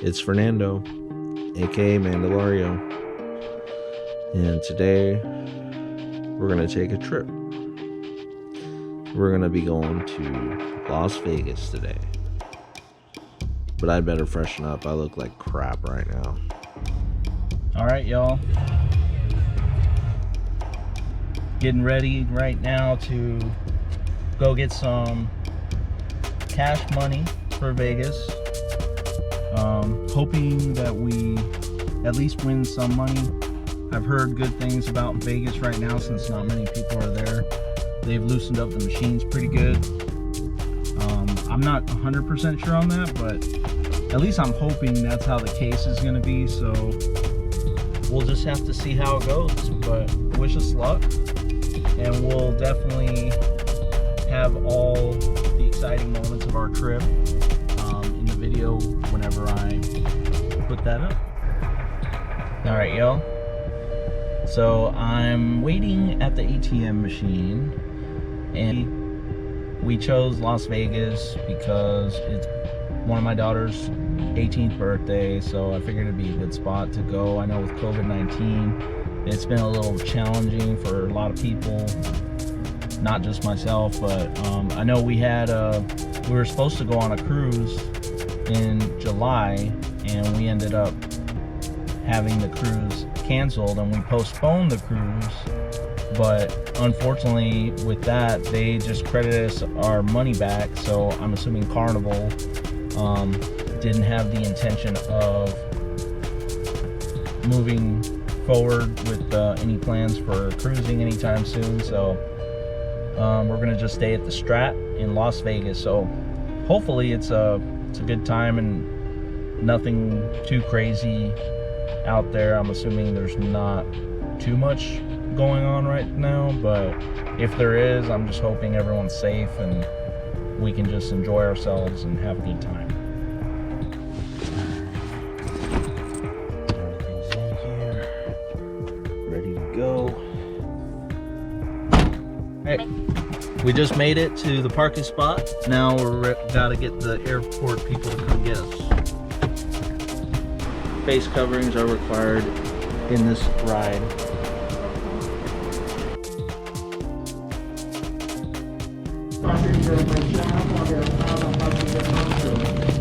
It's Fernando, aka Mandalario, and today we're gonna take a trip. We're gonna be going to Las Vegas today, but I better freshen up. I look like crap right now. All right, y'all. Getting ready right now to go get some cash money for Vegas. Hoping that we at least win some money. I've heard good things about Vegas right now since not many people are there. They've loosened up the machines pretty good. I'm not 100% sure on that, but at least I'm hoping that's how the case is going to be. So we'll just have to see how it goes. But wish us luck, and we'll definitely have all the exciting moments of our trip in the video whenever I put that up. All right, y'all. So I'm waiting at the ATM machine, and we chose Las Vegas because it's one of my daughter's 18th birthday, so I figured it'd be a good spot to go. I know with COVID-19, it's been a little challenging for a lot of people, not just myself, but I know we were supposed to go on a cruise in July, and we ended up having the cruise canceled, and we postponed the cruise. But unfortunately with that, they just credited us our money back, so I'm assuming Carnival didn't have the intention of moving forward with any plans for cruising anytime soon. So we're gonna just stay at the Strat in Las Vegas. So hopefully it's a good time and nothing too crazy out there. I'm assuming there's not too much going on right now, but if there is, I'm just hoping everyone's safe and we can just enjoy ourselves and have a good time. Everything's in here, ready to go. Hey, we just made it to the parking spot. Now we're gotta get the airport people to come get us. Face coverings are required in this ride.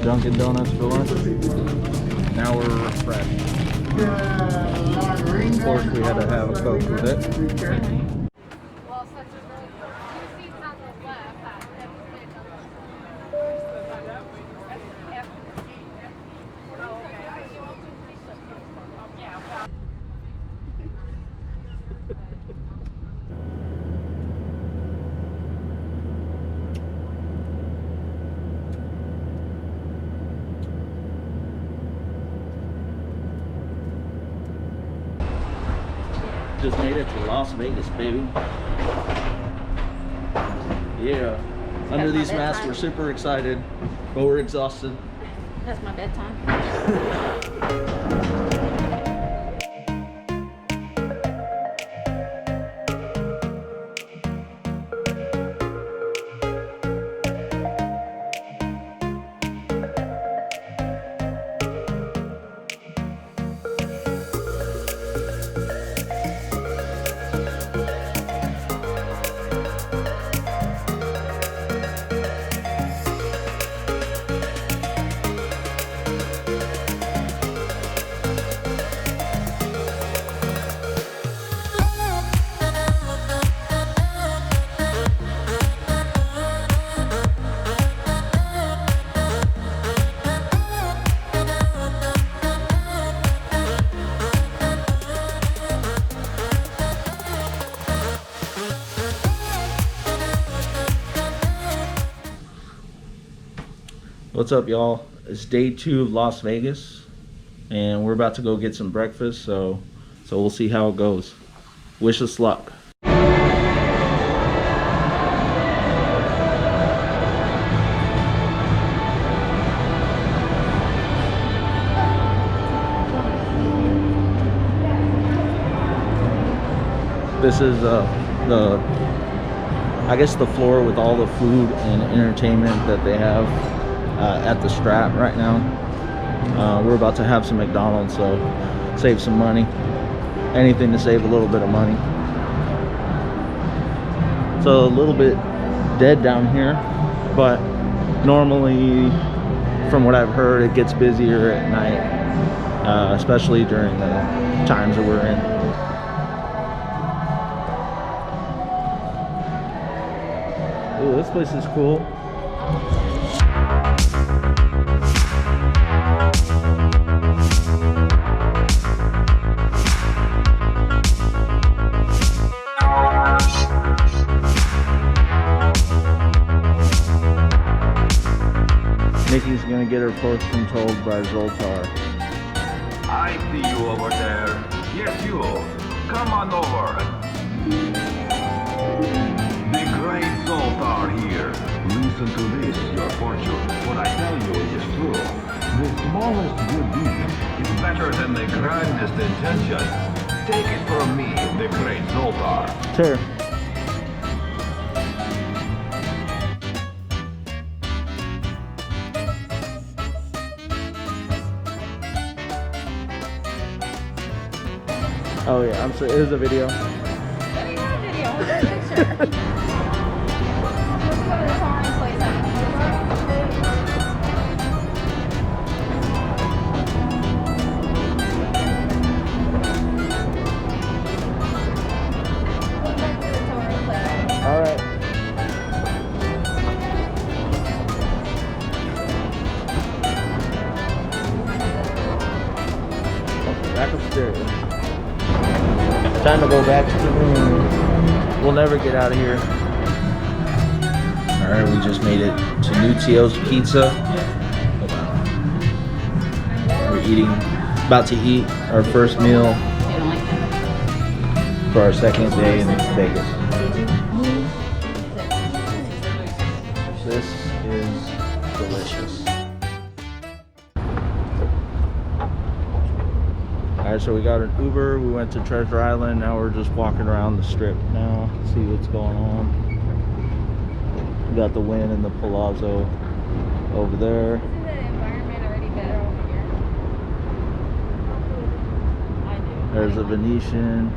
Dunkin' Donuts for lunch. Now we're refreshed. Of course, we had to have a Coke with it. Just made it to Las Vegas, baby. Yeah. Under these masks, we're super excited, but we're exhausted. That's my bedtime. What's up, y'all? It's day 2 of Las Vegas, and we're about to go get some breakfast, so we'll see how it goes. Wish us luck. This is I guess the floor with all the food and entertainment that they have at the Strat right now. We're about to have some McDonald's, so save some money. Anything to save a little bit of money. So a little bit dead down here, but normally, from what I've heard, it gets busier at night, especially during the times that we're in. Ooh, this place is cool. Nikki's gonna get her fortune told by Zoltar. I see you over there. Yes, you. Come on over. The great Zoltar here. Listen to this, your fortune. What I tell you is true. The smallest good deed is better than the grandest intention. Take it from me, the great Zoltar. Sure. Oh yeah, I'm sorry. It is a video. What do you want a video? What's the picture? Let's go to the touring place. All right. Back upstairs. Time to go back to the room. We'll never get out of here. All right, we just made it to Nutio's Pizza. We're about to eat our first meal for our second day in Vegas. This is delicious. Alright, so we got an Uber, we went to Treasure Island, now we're just walking around the strip now, see what's going on. We got the Wynn and the Palazzo over there. Isn't the environment already better over here? I do. There's a Venetian.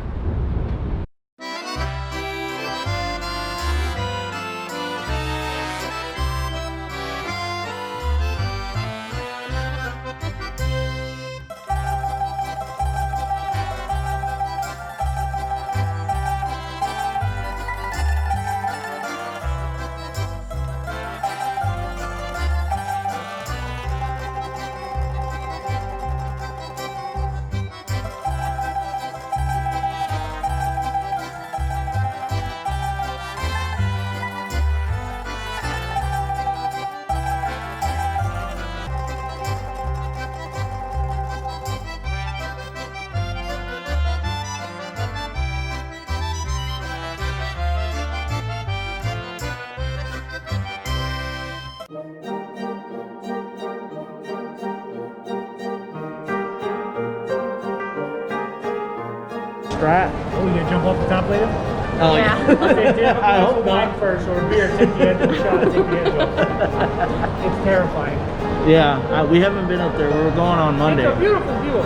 Strat. Oh, you gonna jump off the top later? Oh Yeah. I I hope wine not. first or beer. Take the edge of the shot. Take the edge off. It's terrifying. Yeah, we haven't been up there. We were going on Monday. It's a beautiful view.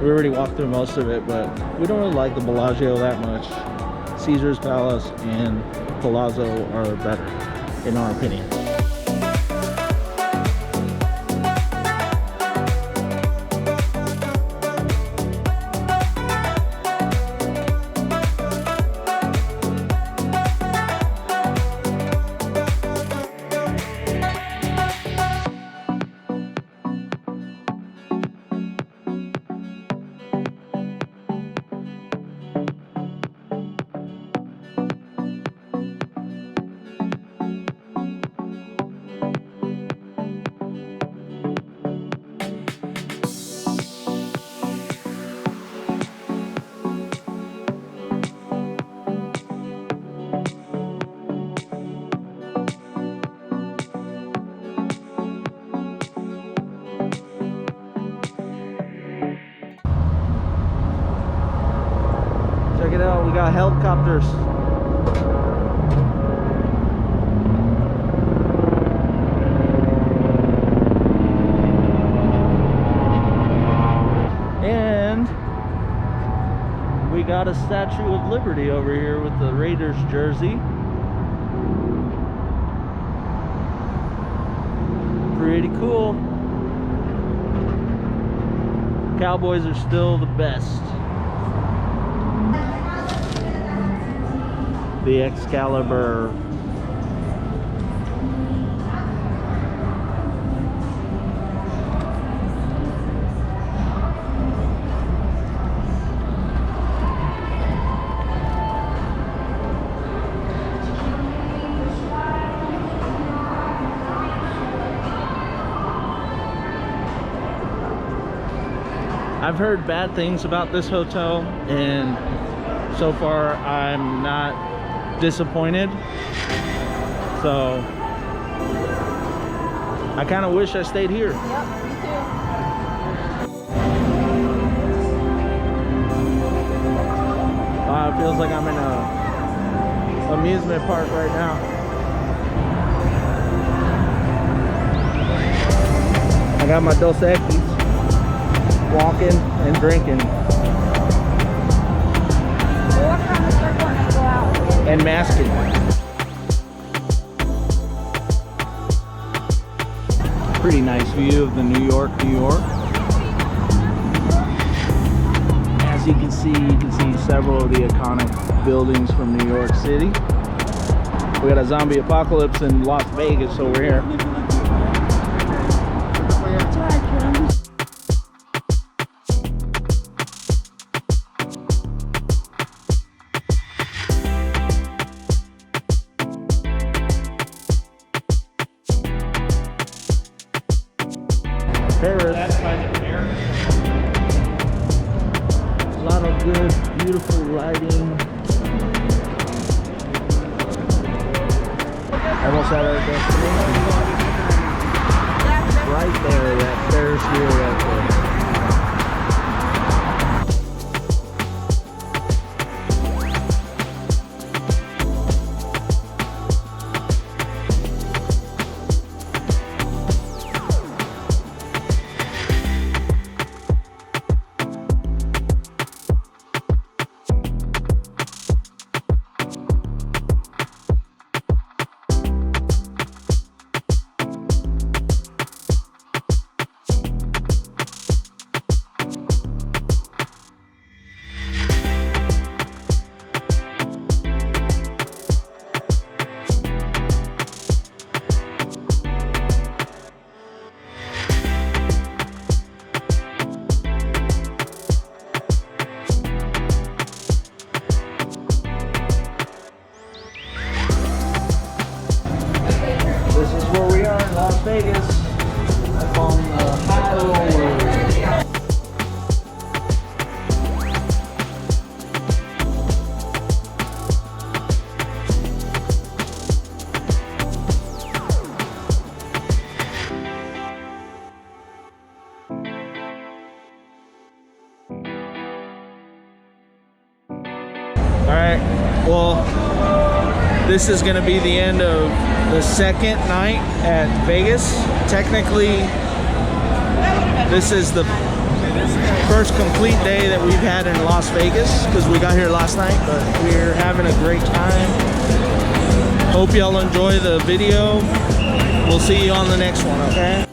We already walked through most of it, but we don't really like the Bellagio that much. Caesar's Palace and Palazzo are better, in our opinion. Check it out, we got helicopters. And we got a Statue of Liberty over here with the Raiders jersey. Pretty cool. Cowboys are still the best. The Excalibur. I've heard bad things about this hotel, and so far I'm not disappointed. So I kind of wish I stayed here. Yep, me too. It feels like I'm in a amusement park right now. I got my Dos Equis, walking and drinking We'll walk around the circle and then go out. and masking. Pretty nice view of the New York. As you can see several of the iconic buildings from New York City. We got a zombie apocalypse in Las Vegas over here. Paris. A lot of good, beautiful lighting. Almost at our destination. Right there, that Ferris wheel right there. Las Vegas on the Highroller. Alright, well, this is going to be the end of the second night at Vegas. Technically, this is the First complete day that we've had in Las Vegas because we got here last night, but we're having a great time. Hope y'all enjoy the video. We'll see you on the next one, okay?